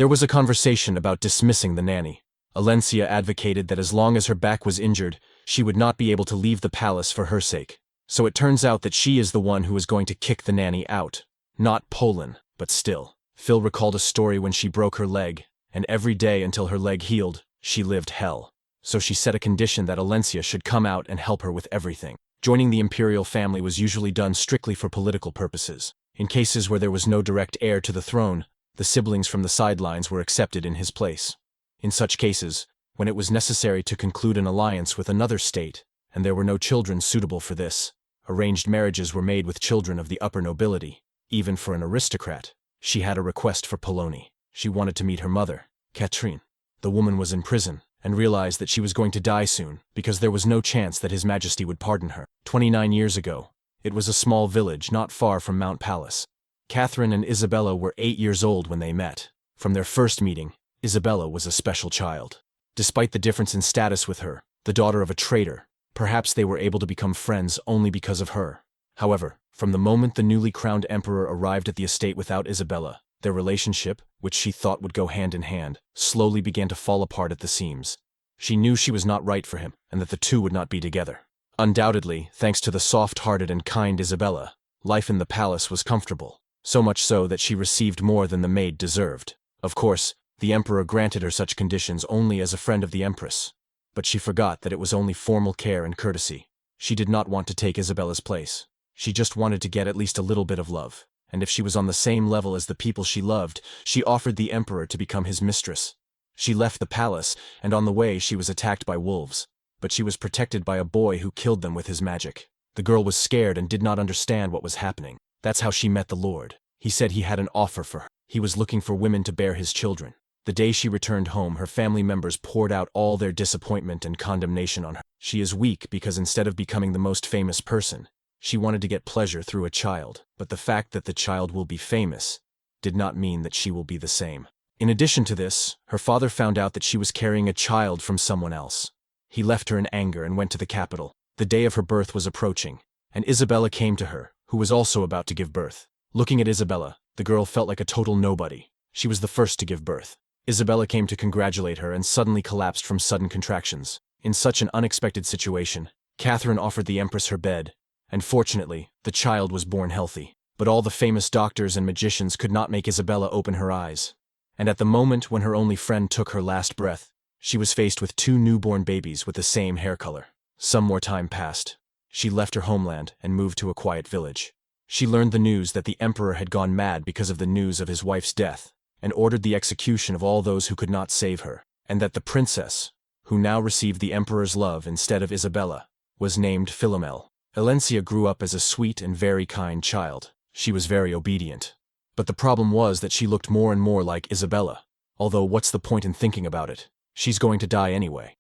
There was a conversation about dismissing the nanny. Alencia advocated that as long as her back was injured, she would not be able to leave the palace for her sake. So it turns out that she is the one who is going to kick the nanny out. Not Poland, but still. Phil recalled a story when she broke her leg, and every day until her leg healed, she lived hell. So she set a condition that Alencia should come out and help her with everything. Joining the imperial family was usually done strictly for political purposes. In cases where there was no direct heir to the throne, the siblings from the sidelines were accepted in his place. In such cases, when it was necessary to conclude an alliance with another state, and there were no children suitable for this, arranged marriages were made with children of the upper nobility. Even for an aristocrat, she had a request for Polony. She wanted to meet her mother, Catherine. The woman was in prison, and realized that she was going to die soon, because there was no chance that His Majesty would pardon her. 29 years ago, it was a small village not far from Mount Palace. Catherine and Isabella were 8 years old when they met. From their first meeting, Isabella was a special child. Despite the difference in status with her, the daughter of a traitor, perhaps they were able to become friends only because of her. However, from the moment the newly crowned emperor arrived at the estate without Isabella, their relationship, which she thought would go hand in hand, slowly began to fall apart at the seams. She knew she was not right for him, and that the two would not be together. Undoubtedly, thanks to the soft-hearted and kind Isabella, life in the palace was comfortable, so much so that she received more than the maid deserved. Of course, the emperor granted her such conditions only as a friend of the empress. But she forgot that it was only formal care and courtesy. She did not want to take Isabella's place. She just wanted to get at least a little bit of love. And if she was on the same level as the people she loved, she offered the emperor to become his mistress. She left the palace, and on the way she was attacked by wolves. But she was protected by a boy who killed them with his magic. The girl was scared and did not understand what was happening. That's how she met the Lord. He said he had an offer for her. He was looking for women to bear his children. The day she returned home, her family members poured out all their disappointment and condemnation on her. She is weak because instead of becoming the most famous person, she wanted to get pleasure through a child. But the fact that the child will be famous did not mean that she will be the same. In addition to this, her father found out that she was carrying a child from someone else. He left her in anger and went to the capital. The day of her birth was approaching, and Isabella came to her, who was also about to give birth. Looking at Isabella, the girl felt like a total nobody. She was the first to give birth. Isabella came to congratulate her and suddenly collapsed from sudden contractions. In such an unexpected situation, Catherine offered the empress her bed, and fortunately, the child was born healthy. But all the famous doctors and magicians could not make Isabella open her eyes. And at the moment when her only friend took her last breath, she was faced with 2 newborn babies with the same hair color. Some more time passed. She left her homeland and moved to a quiet village. She learned the news that the emperor had gone mad because of the news of his wife's death, and ordered the execution of all those who could not save her, and that the princess, who now received the emperor's love instead of Isabella, was named Philomel. Alencia grew up as a sweet and very kind child. She was very obedient. But the problem was that she looked more and more like Isabella. Although what's the point in thinking about it? She's going to die anyway.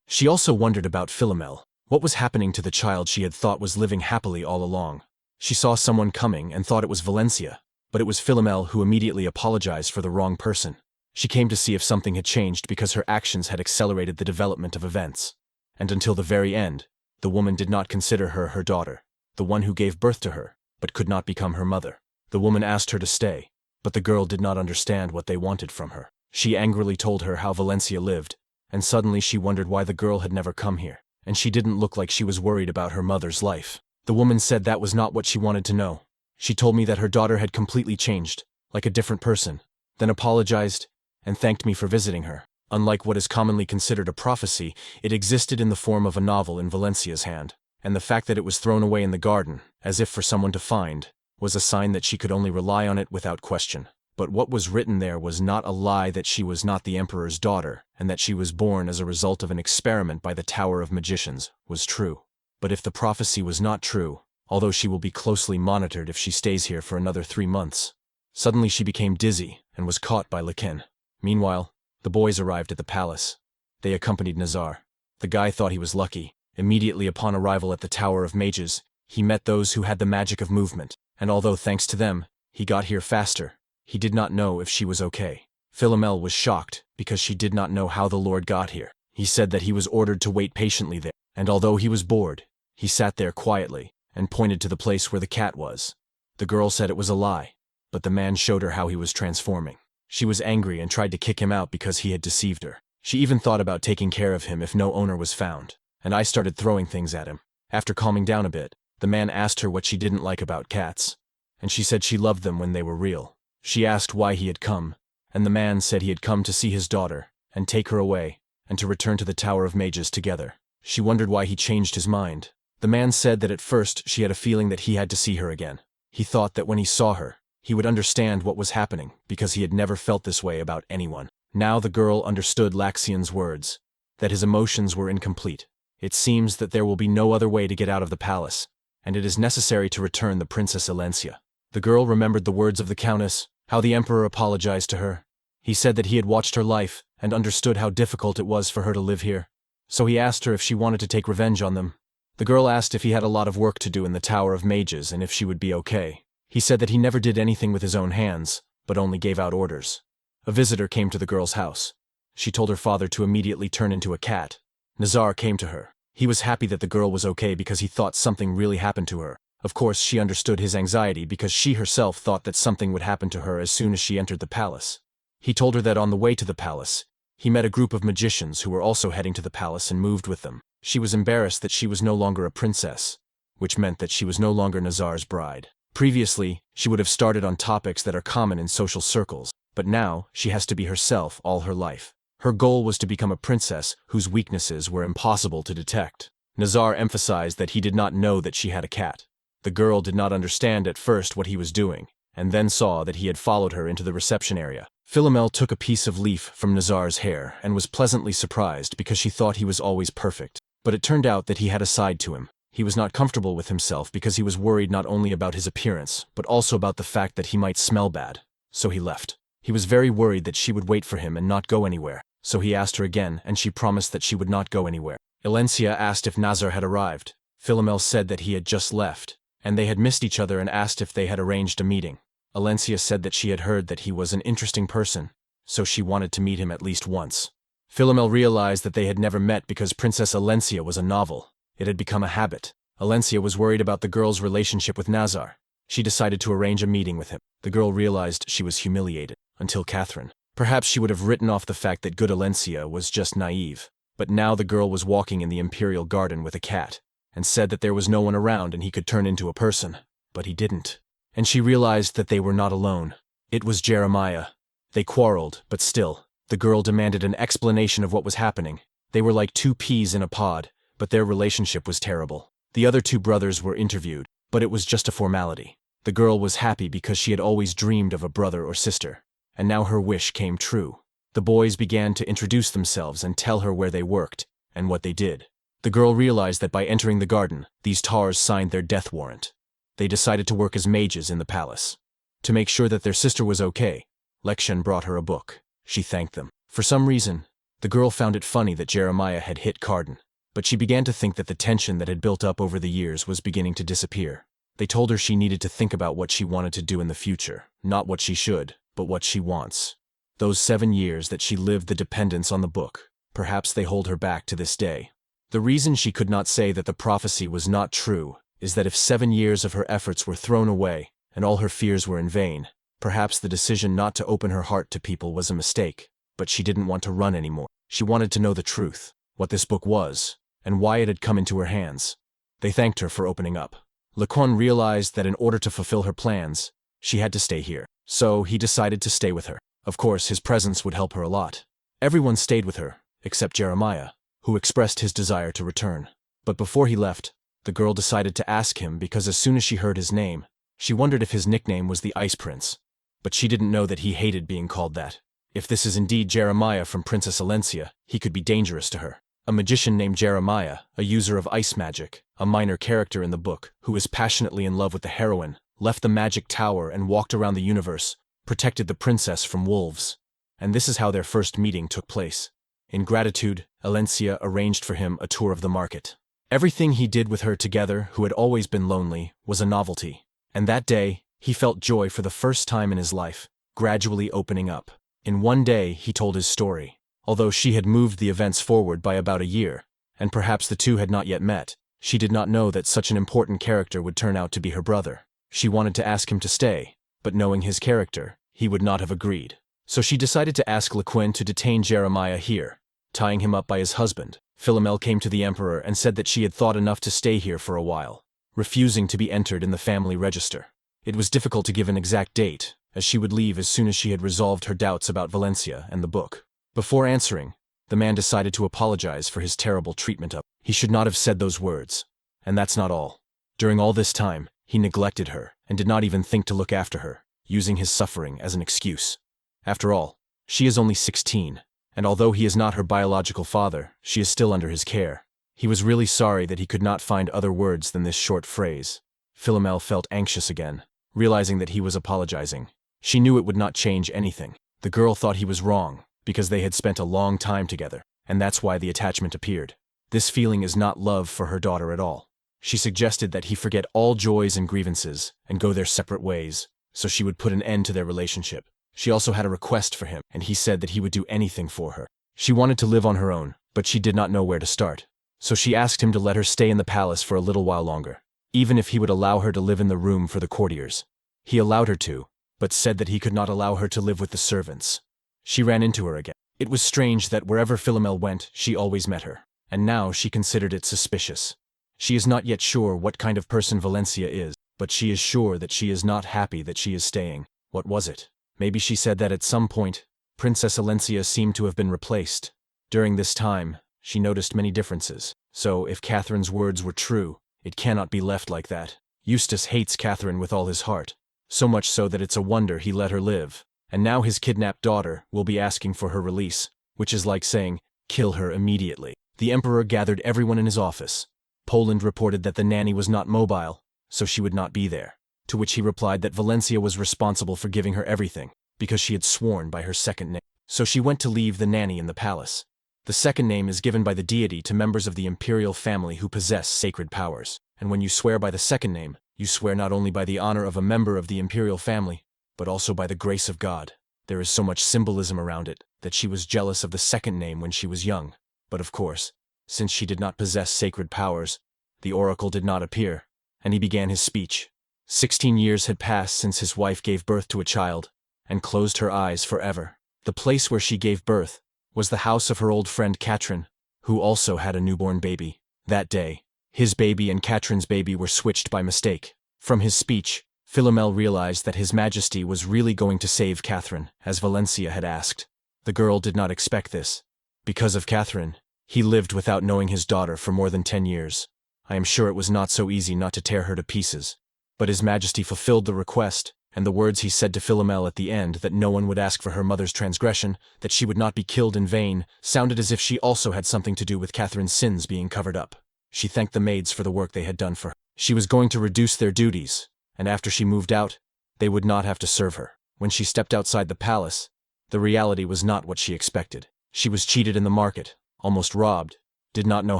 She also wondered about Philomel. What was happening to the child she had thought was living happily all along? She saw someone coming and thought it was Valencia. But it was Philomel who immediately apologized for the wrong person. She came to see if something had changed because her actions had accelerated the development of events. And until the very end, the woman did not consider her her daughter, the one who gave birth to her, but could not become her mother. The woman asked her to stay, but the girl did not understand what they wanted from her. She angrily told her how Valencia lived, and suddenly she wondered why the girl had never come here, and she didn't look like she was worried about her mother's life. The woman said that was not what she wanted to know. She told me that her daughter had completely changed, like a different person, then apologized and thanked me for visiting her. Unlike what is commonly considered a prophecy, it existed in the form of a novel in Valencia's hand, and the fact that it was thrown away in the garden, as if for someone to find, was a sign that she could only rely on it without question. But what was written there was not a lie that she was not the emperor's daughter, and that she was born as a result of an experiment by the Tower of Magicians, was true. But if the prophecy was not true, although she will be closely monitored if she stays here for another 3 months. Suddenly she became dizzy and was caught by Lekin. Meanwhile, the boys arrived at the palace. They accompanied Nazar. The guy thought he was lucky. Immediately upon arrival at the Tower of Mages, he met those who had the magic of movement, and although thanks to them, he got here faster, he did not know if she was okay. Philomel was shocked because she did not know how the Lord got here. He said that he was ordered to wait patiently there, and although he was bored, he sat there quietly and pointed to the place where the cat was. The girl said it was a lie, but the man showed her how he was transforming. She was angry and tried to kick him out because he had deceived her. She even thought about taking care of him if no owner was found, and I started throwing things at him. After calming down a bit, the man asked her what she didn't like about cats, and she said she loved them when they were real. She asked why he had come, and the man said he had come to see his daughter and take her away, and to return to the Tower of Mages together. She wondered why he changed his mind. The man said that at first she had a feeling that he had to see her again. He thought that when he saw her, he would understand what was happening because he had never felt this way about anyone. Now the girl understood Laxian's words, that his emotions were incomplete. It seems that there will be no other way to get out of the palace, and it is necessary to return the Princess Alencia. The girl remembered the words of the Countess, how the Emperor apologized to her. He said that he had watched her life and understood how difficult it was for her to live here. So he asked her if she wanted to take revenge on them. The girl asked if he had a lot of work to do in the Tower of Mages and if she would be okay. He said that he never did anything with his own hands, but only gave out orders. A visitor came to the girl's house. She told her father to immediately turn into a cat. Nazar came to her. He was happy that the girl was okay because he thought something really happened to her. Of course, she understood his anxiety because she herself thought that something would happen to her as soon as she entered the palace. He told her that on the way to the palace, he met a group of magicians who were also heading to the palace and moved with them. She was embarrassed that she was no longer a princess, which meant that she was no longer Nazar's bride. Previously, she would have started on topics that are common in social circles, but now she has to be herself all her life. Her goal was to become a princess whose weaknesses were impossible to detect. Nazar emphasized that he did not know that she had a cat. The girl did not understand at first what he was doing, and then saw that he had followed her into the reception area. Philomel took a piece of leaf from Nazar's hair and was pleasantly surprised because she thought he was always perfect. But it turned out that he had a side to him. He was not comfortable with himself because he was worried not only about his appearance, but also about the fact that he might smell bad. So he left. He was very worried that she would wait for him and not go anywhere. So he asked her again, and she promised that she would not go anywhere. Alencia asked if Nazar had arrived. Philomel said that he had just left, and they had missed each other and asked if they had arranged a meeting. Alencia said that she had heard that he was an interesting person, so she wanted to meet him at least once. Philomel realized that they had never met because Princess Alencia was a novel. It had become a habit. Alencia was worried about the girl's relationship with Nazar. She decided to arrange a meeting with him. The girl realized she was humiliated, until Catherine. Perhaps she would have written off the fact that good Alencia was just naive. But now the girl was walking in the imperial garden with a cat, and said that there was no one around and he could turn into a person. But he didn't. And she realized that they were not alone. It was Jeremiah. They quarreled, but still, the girl demanded an explanation of what was happening. They were like two peas in a pod, but their relationship was terrible. The other two brothers were interviewed, but it was just a formality. The girl was happy because she had always dreamed of a brother or sister, and now her wish came true. The boys began to introduce themselves and tell her where they worked and what they did. The girl realized that by entering the garden, these tars signed their death warrant. They decided to work as mages in the palace. To make sure that their sister was okay, Lekshan brought her a book. She thanked them. For some reason, the girl found it funny that Jeremiah had hit Carden, but she began to think that the tension that had built up over the years was beginning to disappear. They told her she needed to think about what she wanted to do in the future, not what she should, but what she wants. Those 7 years that she lived the dependence on the book, perhaps they hold her back to this day. The reason she could not say that the prophecy was not true is that if 7 years of her efforts were thrown away and all her fears were in vain, perhaps the decision not to open her heart to people was a mistake, but she didn't want to run anymore. She wanted to know the truth, what this book was, and why it had come into her hands. They thanked her for opening up. Lequan realized that in order to fulfill her plans, she had to stay here. So he decided to stay with her. Of course, his presence would help her a lot. Everyone stayed with her, except Jeremiah, who expressed his desire to return. But before he left, the girl decided to ask him because as soon as she heard his name, she wondered if his nickname was the Ice Prince. But she didn't know that he hated being called that. If this is indeed Jeremiah from Princess Alencia, he could be dangerous to her. A magician named Jeremiah, a user of ice magic, a minor character in the book, who is passionately in love with the heroine, left the magic tower and walked around the universe, protected the princess from wolves. And this is how their first meeting took place. In gratitude, Alencia arranged for him a tour of the market. Everything he did with her together, who had always been lonely, was a novelty. And that day, he felt joy for the first time in his life, gradually opening up. In one day, he told his story. Although she had moved the events forward by about a year, and perhaps the two had not yet met, she did not know that such an important character would turn out to be her brother. She wanted to ask him to stay, but knowing his character, he would not have agreed. So she decided to ask Lequin to detain Jeremiah here, tying him up by his husband. Philomel came to the emperor and said that she had thought enough to stay here for a while, refusing to be entered in the family register. It was difficult to give an exact date, as she would leave as soon as she had resolved her doubts about Valencia and the book. Before answering, the man decided to apologize for his terrible treatment of her. He should not have said those words. And that's not all. During all this time, he neglected her and did not even think to look after her, using his suffering as an excuse. After all, she is only 16, and although he is not her biological father, she is still under his care. He was really sorry that he could not find other words than this short phrase. Philomel felt anxious again, realizing that he was apologizing. She knew it would not change anything. The girl thought he was wrong, because they had spent a long time together, and that's why the attachment appeared. This feeling is not love for her daughter at all. She suggested that he forget all joys and grievances and go their separate ways, so she would put an end to their relationship. She also had a request for him, and he said that he would do anything for her. She wanted to live on her own, but she did not know where to start. So she asked him to let her stay in the palace for a little while longer, even if he would allow her to live in the room for the courtiers. He allowed her to, but said that he could not allow her to live with the servants. She ran into her again. It was strange that wherever Philomel went, she always met her, and now she considered it suspicious. She is not yet sure what kind of person Valencia is, but she is sure that she is not happy that she is staying. What was it? Maybe she said that at some point, Princess Valencia seemed to have been replaced. During this time, she noticed many differences. So, if Catherine's words were true, it cannot be left like that. Eustace hates Catherine with all his heart, so much so that it's a wonder he let her live. And now his kidnapped daughter will be asking for her release, which is like saying, kill her immediately. The emperor gathered everyone in his office. Poland reported that the nanny was not mobile, so she would not be there, to which he replied that Valencia was responsible for giving her everything, because she had sworn by her second name. So she went to leave the nanny in the palace. The second name is given by the deity to members of the imperial family who possess sacred powers, and when you swear by the second name, you swear not only by the honor of a member of the imperial family, but also by the grace of God. There is so much symbolism around it that she was jealous of the second name when she was young. But of course, since she did not possess sacred powers, the oracle did not appear, and he began his speech. 16 years had passed since his wife gave birth to a child, and closed her eyes forever. The place where she gave birth was the house of her old friend Catherine, who also had a newborn baby. That day, his baby and Catherine's baby were switched by mistake. From his speech, Philomel realized that His Majesty was really going to save Catherine, as Valencia had asked. The girl did not expect this. Because of Catherine, he lived without knowing his daughter for more than 10 years. I am sure it was not so easy not to tear her to pieces. But His Majesty fulfilled the request, and the words he said to Philomel at the end, that no one would ask for her mother's transgression, that she would not be killed in vain, sounded as if she also had something to do with Catherine's sins being covered up. She thanked the maids for the work they had done for her. She was going to reduce their duties, and after she moved out, they would not have to serve her. When she stepped outside the palace, the reality was not what she expected. She was cheated in the market, almost robbed, did not know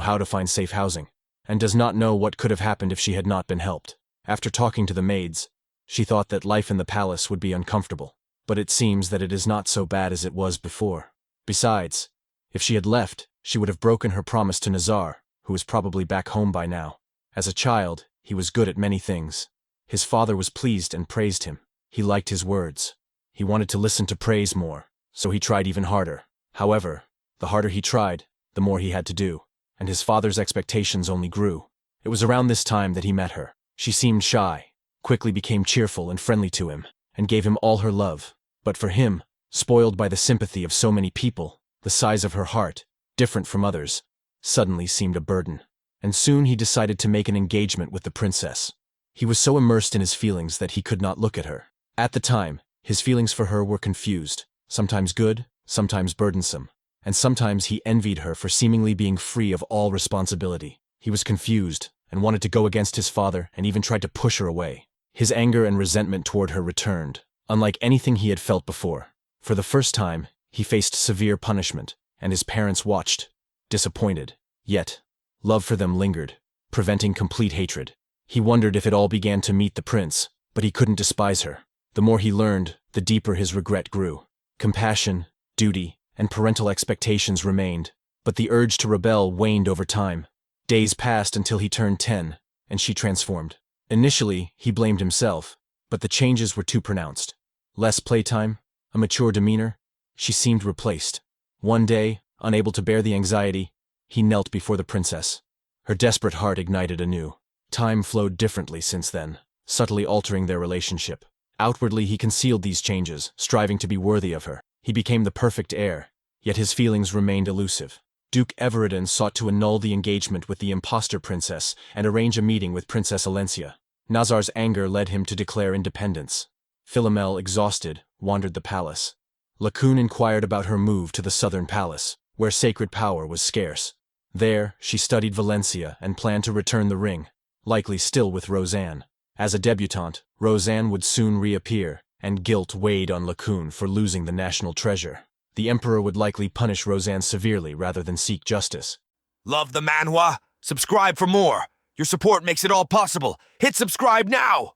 how to find safe housing, and does not know what could have happened if she had not been helped. After talking to the maids, she thought that life in the palace would be uncomfortable, but it seems that it is not so bad as it was before. Besides, if she had left, she would have broken her promise to Nazar, who is probably back home by now. As a child, he was good at many things. His father was pleased and praised him. He liked his words. He wanted to listen to praise more, so he tried even harder. However, the harder he tried, the more he had to do, and his father's expectations only grew. It was around this time that he met her. She seemed shy, quickly became cheerful and friendly to him, and gave him all her love. But for him, spoiled by the sympathy of so many people, the size of her heart, different from others, suddenly seemed a burden. And soon he decided to make an engagement with the princess. He was so immersed in his feelings that he could not look at her. At the time, his feelings for her were confused, sometimes good, sometimes burdensome, and sometimes he envied her for seemingly being free of all responsibility. He was confused and wanted to go against his father and even tried to push her away. His anger and resentment toward her returned, unlike anything he had felt before. For the first time, he faced severe punishment, and his parents watched, disappointed. Yet, love for them lingered, preventing complete hatred. He wondered if it all began to meet the prince, but he couldn't despise her. The more he learned, the deeper his regret grew. Compassion, duty, and parental expectations remained, but the urge to rebel waned over time. Days passed until he turned 10, and she transformed. Initially, he blamed himself, but the changes were too pronounced. Less playtime, a mature demeanor, She seemed replaced. One day, unable to bear the anxiety, he knelt before the princess. Her desperate heart ignited anew. Time flowed differently since then, subtly altering their relationship. Outwardly he concealed these changes, striving to be worthy of her. He became the perfect heir, yet his feelings remained elusive. Duke Everidon sought to annul the engagement with the impostor princess and arrange a meeting with Princess Alencia. Nazar's anger led him to declare independence. Philomel, exhausted, wandered the palace. Lacoon inquired about her move to the southern palace, where sacred power was scarce. There, she studied Valencia and planned to return the ring, likely still with Roseanne. As a debutante, Roseanne would soon reappear, and guilt weighed on Lacoon for losing the national treasure. The Emperor would likely punish Roseanne severely rather than seek justice. Love the manhwa? Subscribe for more. Your support makes it all possible. Hit subscribe now!